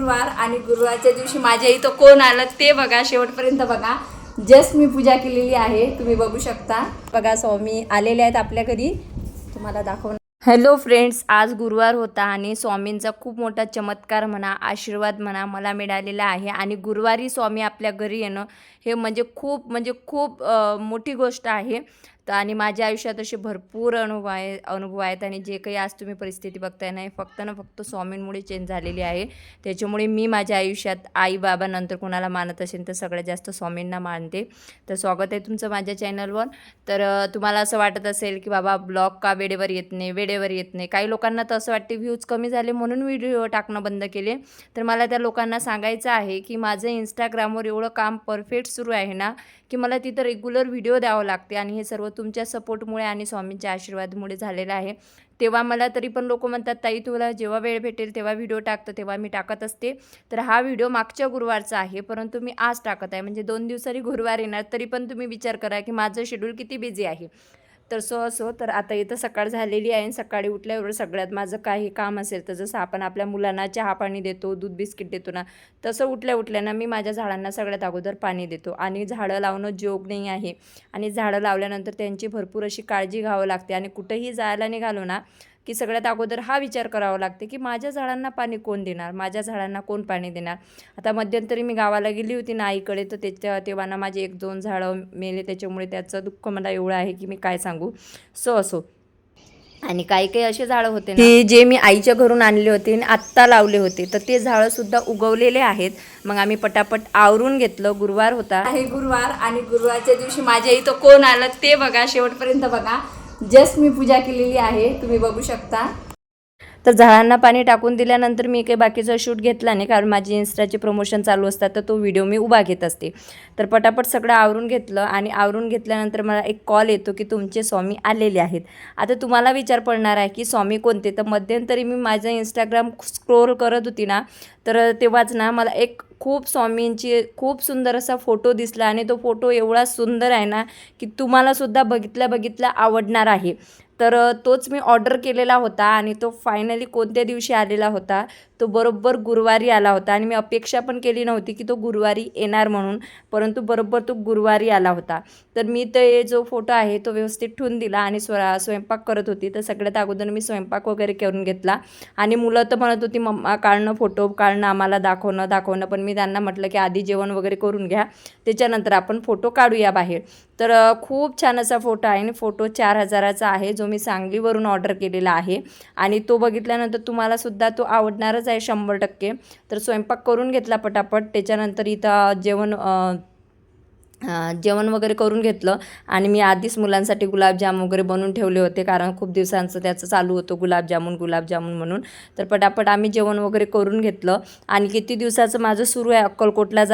गुरुवार आणि गुरुवारच्या दिवशी माझ्या इथं कोण आलं ते बघा, शेवटपर्यंत बघा. जस्ट मी पूजा केलेली आहे, तुम्ही बघू शकता. बघा स्वामी आलेले आहेत आपल्या घरी, तुम्हाला दाखवणार. हॅलो फ्रेंड्स, आज गुरुवार होता आणि स्वामींचा खूप मोठा चमत्कार म्हणा, आशीर्वाद म्हणा मला मिळालेला आहे. आणि गुरुवारी स्वामी आपल्या घरी येणं हे म्हणजे खूप मोठी गोष्ट आहे. तर आणि माझ्या आयुष्यात असे भरपूर अनुभव आहेत आणि जे काही आज तुम्ही परिस्थिती बघताय ना, फक्त स्वामींमुळे चेंज झालेली आहे. त्याच्यामुळे मी माझ्या आयुष्यात आई बाबा नंतर कोणाला मानत असेल तर सगळ्यात जास्त स्वामींना मानते. तर स्वागत आहे तुमचं माझ्या चॅनलवर. तर तुम्हाला असं वाटत असेल की बाबा ब्लॉग का वेळेवर येत नाही. काही लोकांना तर असं वाटते व्ह्यूज कमी झाले म्हणून व्हिडिओ टाकणं बंद केले. तर मला त्या लोकांना सांगायचं आहे की माझं इंस्टाग्रामवर एवढं काम परफेक्ट सुरू आहे ना, की मला तिथं रेग्युलर व्हिडिओ द्यावं लागते. आणि हे सर्व तुमच्या सपोर्टमुळे आणि स्वामींच्या आशीर्वादामुळे झालेलं आहे. तेव्हा मला तरी पण लोक म्हणतात, ताई तुला जेव्हा वेळ भेटेल तेव्हा व्हिडिओ टाकतो, तेव्हा मी टाकत असते. तर हा व्हिडिओ मागच्या गुरुवारचा आहे, परंतु मी आज टाकत आहे. म्हणजे 2 दिवसांनी गुरुवार येणार, तरी पण तुम्ही विचार करा की माझं शेड्यूल किती बिझी आहे. तर असो तर आता इथं सकाळ झालेली आहे. सकाळी उठल्यावर सगळ्यात माझं काही काम असेल तर जसं आपण आपल्या मुलांना चहा पाणी देतो, दूध बिस्किट देतो ना, तसं उठल्या मी माझ्या झाडांना सगळ्यात अगोदर पाणी देतो. आणि झाडं लावणं जोग नाही आहे. आणि झाडं लावल्यानंतर त्यांची भरपूर अशी काळजी घ्यावं लागते. आणि कुठेही जायला निघालो ना की सगळ्यात अगोदर हा विचार करावा लागते की माझ्या झाडांना पाणी कोण देणार, माझ्या झाडांना कोण पाणी देणार. आता मध्यंतरी मी गावाला गेली होती ना आईकडे, तर तेव्हा ना माझे 1-2 झाडं मेले. त्याच्यामुळे त्याचं दुःख मला एवढं आहे की मी काय सांगू. असो आणि काही असे झाडं होते ना की जे मी आईच्या घरून आणले होते आणि आत्ता लावले होते, तर ते झाडंसुद्धा उगवलेले आहेत. मग आम्ही पटापट आवरून घेतलं. गुरुवार होता, हे गुरुवार आणि गुरुवारच्या दिवशी माझ्या इथं कोण आलं ते बघा, शेवटपर्यंत बघा. जस्ट मी पूजा केलेली आहे, तुम्ही बघू शकता. तर झाडांना पाणी टाकून दिल्यानंतर मी काही बाकीचा शूट घेतला नाही, कारण माझी इन्स्टाचे प्रमोशन चालू असतात तर तो व्हिडिओ मी उभा घेत असते. तर पटापट सगळं आवरून घेतलं आणि आवरून घेतल्यानंतर मला एक कॉल येतो की तुमचे स्वामी आलेले आहेत. आता तुम्हाला विचार पडणार आहे की स्वामी कोणते. तर मध्यंतरी मी माझं इंस्टाग्राम स्क्रोल करत होती ना, तर तेव्हाच ना मला एक स्वामींची खूप सुंदर असा फोटो दिसला. आणि तो फोटो एवढा सुंदर आहे ना की तुम्हालासुद्धा बघितल्या आवडणार आहे. तर तोच मी ऑर्डर केलेला होता आणि तो फायनली कोणत्या दिवशी आलेला होता, तो बरोबर गुरुवारी आला होता. आणि मी अपेक्षा पण केली नव्हती की तो गुरुवारी येणार म्हणून, परंतु बरोबर तो गुरुवारी आला होता. तर मी ते जो फोटो आहे तो व्यवस्थित ठेवून दिला आणि स्वयंपाक करत होती. तर सगळ्यात अगोदर मी स्वयंपाक वगैरे करून घेतला. आणि मुलं तर म्हणत होती मम्मा फोटो काढणं, आम्हाला दाखवणं. पण मी त्यांना म्हटलं की आधी जेवण वगैरे करून घ्या, त्याच्यानंतर आपण फोटो काढूया बाहेर. तर खूप छान असा फोटो आहे आणि फोटो 4000चा आहे, जो मी सांगलीवरून ऑर्डर केलेला आहे. आणि तो बघितल्यानंतर तुम्हालासुद्धा तो आवडणारच आहे 100%. तर स्वयंपाक करून घेतला पटापट. त्याच्यानंतर इथं जेवण वगैरे करून घेतलं. आणि मी आधीच मुलांसाठी गुलाबजाम वगैरे बनवून ठेवले होते, कारण खूप दिवसांचं त्याचं चालू होतं गुलाबजामुन म्हणून. तर पटापट आम्ही जेवण वगैरे करून घेतलं. आणि किती दिवसाचं माझं सुरू आहे अक्कलकोटला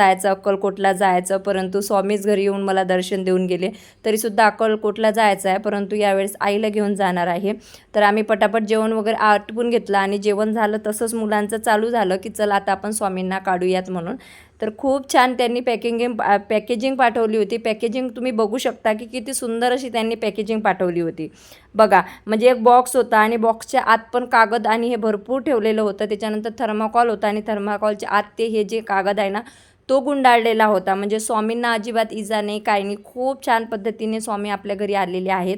जायचं, परंतु स्वामीच घरी येऊन मला दर्शन देऊन गेले. तरीसुद्धा अक्कलकोटला जायचं आहे, परंतु यावेळेस आईला घेऊन जाणार आहे. तर आम्ही पटापट जेवण वगैरे आटपून घेतलं. आणि जेवण झालं तसंच मुलांचं चालू झालं की चला आता आपण स्वामींना काढूयात म्हणून. तर खूप छान त्यांनी पॅकेजिंग पाठवली होती. पॅकेजिंग तुम्ही बघू शकता की किती सुंदर अशी त्यांनी पॅकेजिंग पाठवली होती बघा. म्हणजे एक बॉक्स होता आणि बॉक्सच्या आत पण कागद आणि हे भरपूर ठेवलेलं होतं. त्याच्यानंतर थर्माकॉल होता आणि थर्माकॉलच्या आत ते हे जे कागद आहे ना तो गुंडाळलेला होता. म्हणजे स्वामींना अजिबात इजा नाही, काही नाही. खूप छान पद्धतीने स्वामी आपल्या घरी आलेले आहेत.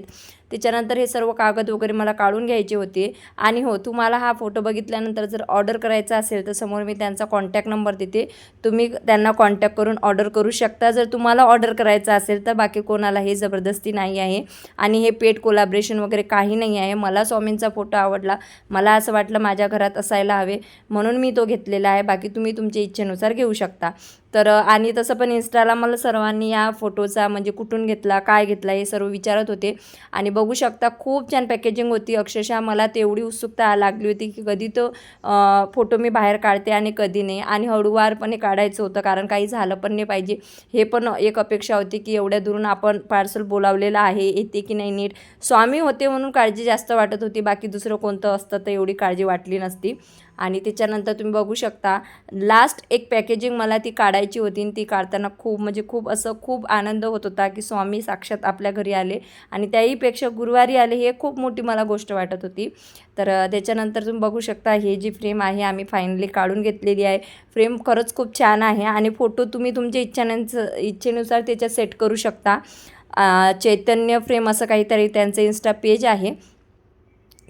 त्याच्यानंतर हे सर्व कागद वगैरे मला काढून घ्यायचे होते. आणि हो, तुम्हाला हा फोटो बघितल्यानंतर जर ऑर्डर करायचा असेल तर समोर मी त्यांचा कॉन्टॅक्ट नंबर देते, तुम्ही त्यांना कॉन्टॅक्ट करून ऑर्डर करू शकता जर तुम्हाला ऑर्डर करायचा असेल तर. बाकी कोणाला हे जबरदस्ती नाही आहे आणि हे पेड कोलॅबरेशन वगैरे काही नाही आहे. मला स्वामींचा फोटो आवडला, मला असं वाटलं माझ्या घरात असायला हवे म्हणून मी तो घेतलेला आहे. बाकी तुम्ही तुमच्या इच्छेनुसार घेऊ शकता. तर आणि तसं पण इन्स्टाला मला सर्वांनी या फोटोचा म्हणजे कुठून घेतला, काय घेतला हे सर्व विचारत होते. आणि बघू शकता खूप छान पॅकेजिंग होती. अक्षरशः मला तेवढी उत्सुकता लागली होती की कधी तो फोटो मी बाहेर काढते आणि कधी नाही. आणि हळूवारपणे काढायचं होतं, कारण काही झालं पण नाही पाहिजे. हे पण एक अपेक्षा होती की एवढ्या दुरून आपण पार्सल बोलावलेलं आहे, येते की नाही नीट. स्वामी होते म्हणून काळजी जास्त वाटत होती, बाकी दुसरं कोणतं असतं तर एवढी काळजी वाटली नसती. आणि त्याच्यानंतर तुम्ही बघू शकता लास्ट एक पॅकेजिंग मला ती काढायची होती आणि ती काढताना खूप आनंद होत होता की स्वामी साक्षात आपल्या घरी आले आणि त्याहीपेक्षा गुरुवारी आले हे खूप मोठी मला गोष्ट वाटत होती. तर त्याच्यानंतर तुम्ही बघू शकता हे जी फ्रेम आहे आम्ही फायनली काढून घेतलेली आहे. फ्रेम खरंच खूप छान आहे आणि फोटो तुम्ही तुमच्या इच्छेनुसार त्याच्यात सेट करू शकता. चैतन्य फ्रेम असं काहीतरी त्यांचं इन्स्टा पेज आहे.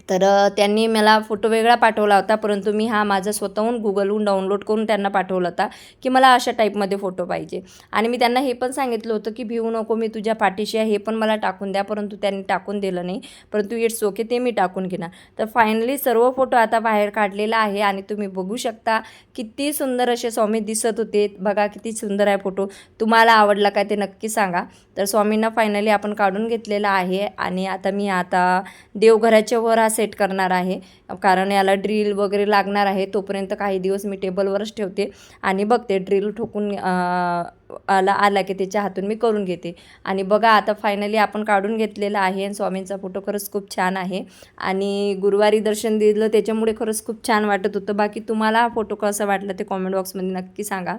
तर त्यांनी मला फोटो वेगळा पाठवला होता, परंतु मी हा माझा स्वतःहून गुगलहून डाउनलोड करून त्यांना पाठवला होता की मला अशा टाईपमध्ये फोटो पाहिजे. आणि मी त्यांना हे पण सांगितलं होतं की भिवू नको, मी तुझ्या पाठीशी आहे, हे पण मला टाकून द्या. परंतु त्यांनी टाकून दिलं नाही, परंतु इट्स ओके, ते मी टाकून घेणार. तर फायनली सर्व फोटो आता बाहेर काढलेला आहे आणि तुम्ही बघू शकता किती सुंदर असे स्वामी दिसत होते. बघा किती सुंदर आहे फोटो. तुम्हाला आवडला काय ते नक्की सांगा. तर स्वामींना फायनली आपण काढून घेतलेला आहे आणि आता मी देवघराच्या वर हा सेट करणार आहे, कारण याला ड्रिल वगैरे लागणार आहे. तोपर्यंत काही दिवस मी टेबलवरच ठेवते आणि बघते ड्रिल ठोकून आला की त्याच्या हातून मी करून घेते. आणि बघा आता फायनली आपण काढून घेतलेला आहे आणि स्वामींचा फोटो खरंच खूप छान आहे आणि गुरुवारी दर्शन दिलं त्याच्यामुळे खरंच खूप छान वाटत होतं. बाकी तुम्हाला हा फोटो कसा वाटला ते कॉमेंट बॉक्समध्ये नक्की सांगा.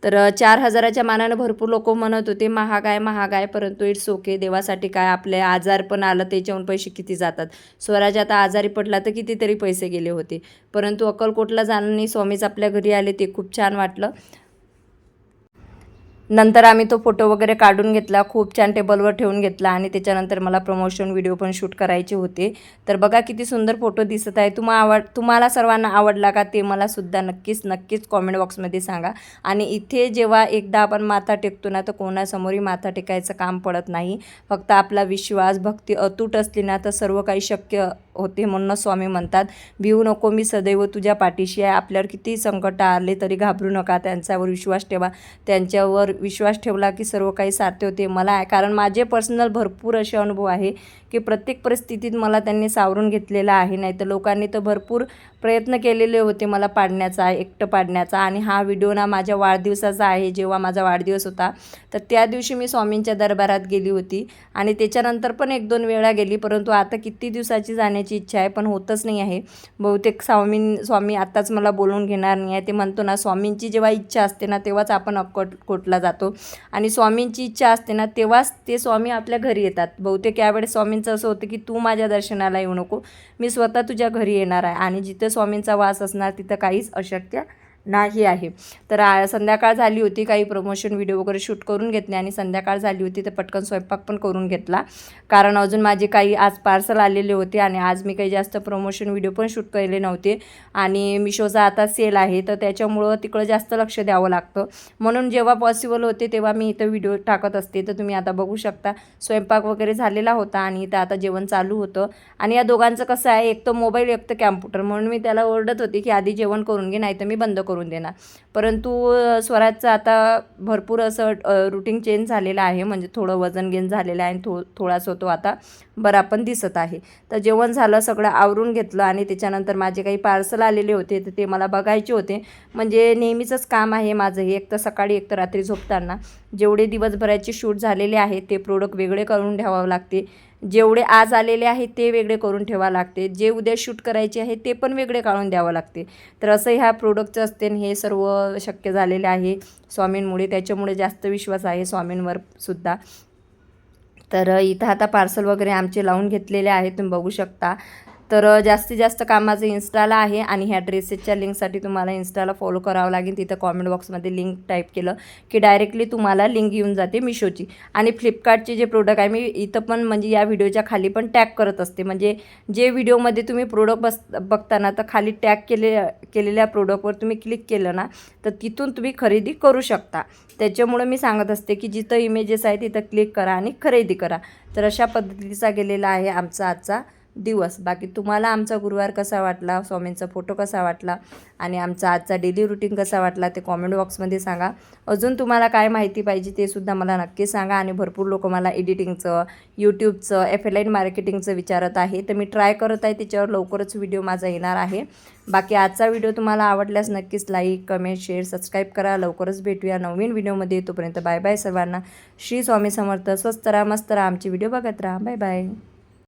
तर 4,000च्या मानानं भरपूर लोक म्हणत होते महाग आहे, परंतु इट्स ओके, देवासाठी काय, आपले आजार पण आलं त्याच्याहून पैसे किती जातात. स्वराज आता आजारी पडला तर कितीतरी पैसे गेले होते, परंतु अक्कलकोटला जाणं नाही, स्वामीच आपल्या घरी आले, ते खूप छान वाटलं. नंतर आम्ही तो फोटो वगैरे काढून घेतला, खूप छान टेबलवर ठेवून घेतला आणि त्याच्यानंतर मला प्रमोशन व्हिडिओ पण शूट करायचे होते. तर बघा किती सुंदर फोटो दिसत आहे. तुम्हाला सर्वांना आवडला का ते मला सुद्धा नक्कीच कॉमेंट बॉक्समध्ये सांगा. आणि इथे जेव्हा एकदा आपण माथा टेकतो ना, तर कोणासमोरही माथा टेकायचं काम पडत नाही. फक्त आपला विश्वास, भक्ती अतूट असली ना तर सर्व काही शक्य होते. म्हणून स्वामी म्हणतात भिवू नको, मी सदैव तुझ्या पाठीशी आहे. आपल्यावर किती संकट आले तरी घाबरू नका, त्यांच्यावर विश्वास ठेवा. त्यांच्यावर विश्वास ठेवला की सर्व काही साध्य होते. कारण माझे पर्सनल भरपूर असे अनुभव आहे की प्रत्येक परिस्थितीत मला त्यांनी सावरून घेतलेला आहे. नाही तर लोकांनी तर भरपूर प्रयत्न केलेले होते मला पाडण्याचा, एकटं पाडण्याचा. आणि हा व्हिडिओ ना माझ्या वाढदिवसाचा आहे. जेव्हा माझा वाढदिवस होता तर त्या दिवशी मी स्वामींच्या दरबारात गेली होती आणि त्याच्यानंतर पण 1-2 वेळा गेली, परंतु आता किती दिवसाची जाण्याची इच्छा आहे पण होतच नाही आहे. बहुतेक स्वामी आत्ताच मला बोलवून घेणार नाही आहे. ते म्हणतो ना, स्वामींची जेव्हा इच्छा असते ना तेव्हाच आपण अक्कलकोटला जातो आणि स्वामींची इच्छा असते ना तेव्हाच ते स्वामी आपल्या घरी येतात. बहुतेक यावेळेस स्वामींचं असं होतं की तू माझ्या दर्शनाला येऊ नको, मी स्वतः तुझ्या घरी येणार आहे. आणि जिथं स्वामींचा वास असणार तिथं काहीच अशक्य नाही आहे. तर संध्याकाळ झाली होती, काही प्रमोशन व्हिडिओ वगैरे शूट करून घेतले आणि संध्याकाळ झाली होती तर पटकन स्वयंपाक पण करून घेतला, कारण अजून माझे काही आज पार्सल आलेले होते आणि आज मी काही जास्त प्रमोशन व्हिडिओ पण शूट केले नव्हते. आणि मिशोचा आता सेल आहे तर त्याच्यामुळं तिकडं जास्त लक्ष द्यावं लागतं, म्हणून जेव्हा पॉसिबल होते तेव्हा मी इथं व्हिडिओ टाकत असते. तर तुम्ही आता बघू शकता स्वयंपाक वगैरे झालेला होता आणि इथं आता जेवण चालू होतं. आणि या दोघांचं कसं आहे, एक तर मोबाईल एक तर कॅम्प्युटर, म्हणून मी त्याला ओरडत होती की आधी जेवण करून घे, नाही तर मी बंद करून देणार. परंतु स्वराजचं आता भरपूर असं रुटीन चेंज झालेलं आहे, म्हणजे थोडं वजन गेन झालेलं आहे आणि थोडासा तो आता बरा पण दिसत आहे. तर जेवण झालं, सगळं आवरून घेतलं आणि त्याच्यानंतर माझे काही पार्सल आलेले होते तर ते मला बघायचे होते. म्हणजे नेहमीचंच काम आहे माझं हे, एक तर सकाळी एक तर रात्री झोपताना जेवढे दिवसभराचे शूट झालेले आहेत ते प्रोडक्ट वेगळे करून ठेवावं लागते, जेवढे आज आलेले आहेत ते वेगळे करून ठेवावं लागते, जे उद्या शूट करायचे आहे ते पण वेगळे काढून द्यावं लागते. तर असं ह्या प्रोडक्टचं असते आणि हे सर्व शक्य झालेले आहे स्वामींमुळे, त्याच्यामुळे जास्त विश्वास आहे स्वामींवर सुद्धा. तर इथं आता पार्सल वगैरे आमचे लावून घेतलेले आहेत, तुम्ही बघू शकता. तर जास्तीत जास्त काम माझं इन्स्टाला आहे आणि ह्या ड्रेसेसच्या लिंकसाठी तुम्हाला इन्स्टाला फॉलो करावं लागेल. तिथं कॉमेंट बॉक्समध्ये लिंक टाईप केलं की डायरेक्टली तुम्हाला लिंक येऊन जाते मिशोची. आणि फ्लिपकार्टचे जे प्रोडक्ट आहे मी इथं पण म्हणजे या व्हिडिओच्या खाली पण टॅग करत असते, म्हणजे जे व्हिडिओमध्ये तुम्ही प्रोडक्ट बघताना तर खाली टॅग केलेल्या प्रोडक्टवर तुम्ही क्लिक केलं ना तर तिथून तुम्ही खरेदी करू शकता. त्याच्यामुळे मी सांगत असते की जिथं इमेजेस आहे तिथं क्लिक करा आणि खरेदी करा. तर अशा पद्धतीचा गेलेला आहे आमचा आजचा दिवस. बाकी तुम्हाला आमचा गुरुवार कसा वाटला, स्वामींचा फोटो कसा वाटला आणि आमचा आजचा डेली रुटीन कसा वाटला ते कॉमेंट बॉक्समध्ये सांगा. अजून तुम्हाला काय माहिती पाहिजे ते सुद्धा मला नक्की सांगा. आणि भरपूर लोक मला एडिटिंगचं, यूट्यूबचं, FLINE मार्केटिंगचं विचारत आहे, तर मी ट्राय करत आहे, त्याच्यावर लवकरच व्हिडिओ माझा येणार आहे. बाकी आजचा व्हिडिओ तुम्हाला आवडल्यास नक्कीच लाईक, कमेंट, शेअर, सबस्क्राईब करा. लवकरच भेटूया नवीन व्हिडिओमध्ये. तोपर्यंत बाय बाय सर्वांना. श्री स्वामी समर्थ. स्वस्त राहा, मस्त राहा, आमची व्हिडिओ बघत राहा. Bye bye.